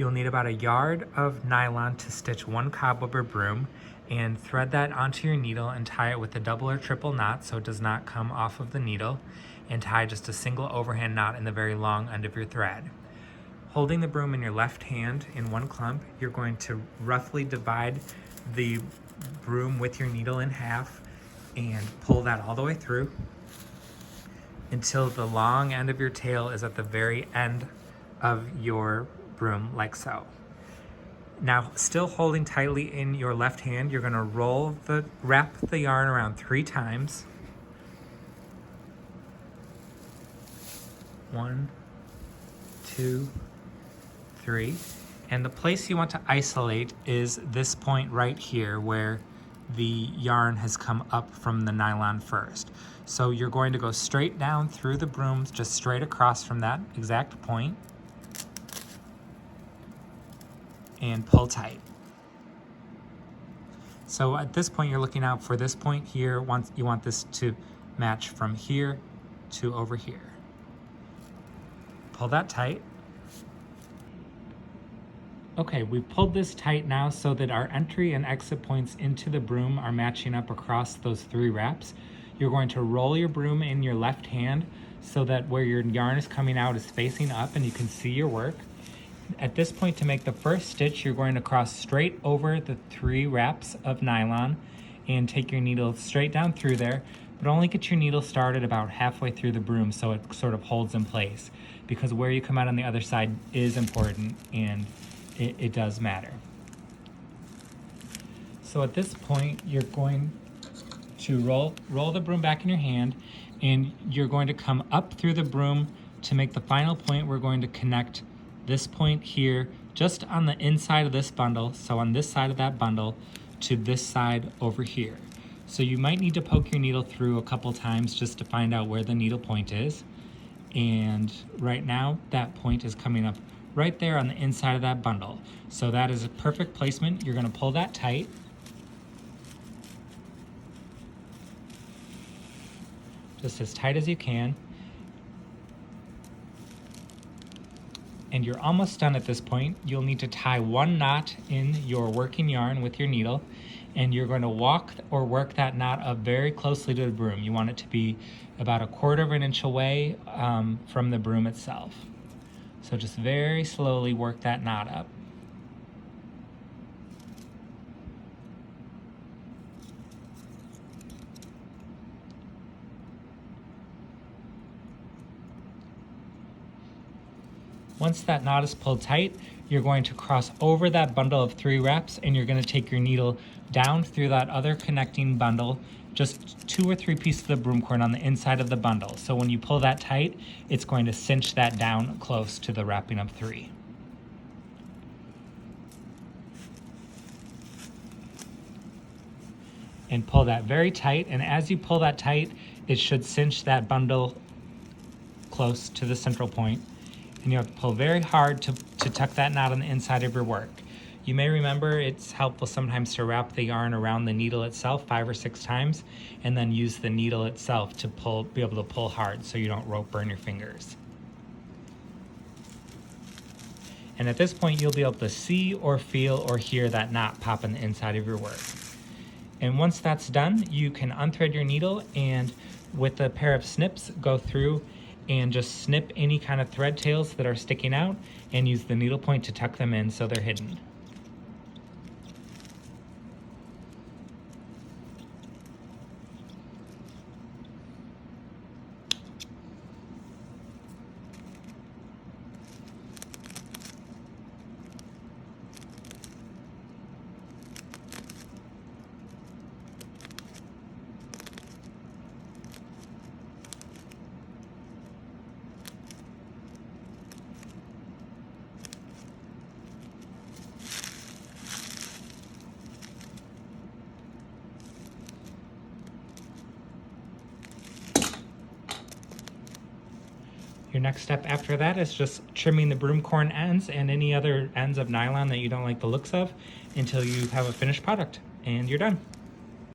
You'll need about a yard of nylon to stitch one cobwebber broom, and thread that onto your needle and tie it with a double or triple knot so it does not come off of the needle, and tie just a single overhand knot in the very long end of your thread. Holding the broom in your left hand in one clump, you're going to roughly divide the broom with your needle in half and pull that all the way through until the long end of your tail is at the very end of your broom, like so. Now, still holding tightly in your left hand, you're gonna wrap the yarn around 3 times. 1, 2, 3. And the place you want to isolate is this point right here where the yarn has come up from the nylon first. So you're going to go straight down through the broom, just straight across from that exact point, and pull tight. So at this point, you're looking out for this point here. Once you want this to match from here to over here. Pull that tight. Okay, we've pulled this tight now so that our entry and exit points into the broom are matching up across those 3 wraps. You're going to roll your broom in your left hand so that where your yarn is coming out is facing up and you can see your work. At this point, to make the first stitch, you're going to cross straight over the 3 wraps of nylon and take your needle straight down through there, but only get your needle started about halfway through the broom so it sort of holds in place, because where you come out on the other side is important and it does matter. So at this point, you're going to roll the broom back in your hand, and you're going to come up through the broom to make the final point. We're going to connect this point here just on the inside of this bundle, so on this side of that bundle, to this side over here. So you might need to poke your needle through a couple times just to find out where the needle point is. And right now that point is coming up right there on the inside of that bundle. So that is a perfect placement. You're going to pull that tight. Just as tight as you can. And you're almost done at this point. You'll need to tie 1 knot in your working yarn with your needle, and you're going to walk or work that knot up very closely to the broom. You want it to be about 1/4 of an inch away from the broom itself. So just very slowly work that knot up. Once that knot is pulled tight, you're going to cross over that bundle of 3 wraps, and you're going to take your needle down through that other connecting bundle, just 2 or 3 pieces of the broom cord on the inside of the bundle. So when you pull that tight, it's going to cinch that down close to the wrapping of 3. And pull that very tight, and as you pull that tight, it should cinch that bundle close to the central point. And you have to pull very hard to tuck that knot on the inside of your work. You may remember it's helpful sometimes to wrap the yarn around the needle itself 5 or 6 times, and then use the needle itself to be able to pull hard so you don't rope burn your fingers. And at this point, you'll be able to see or feel or hear that knot pop on the inside of your work. And once that's done, you can unthread your needle, and with a pair of snips, go through and just snip any kind of thread tails that are sticking out and use the needle point to tuck them in so they're hidden. Your next step after that is just trimming the broom corn ends and any other ends of nylon that you don't like the looks of until you have a finished product, and you're done.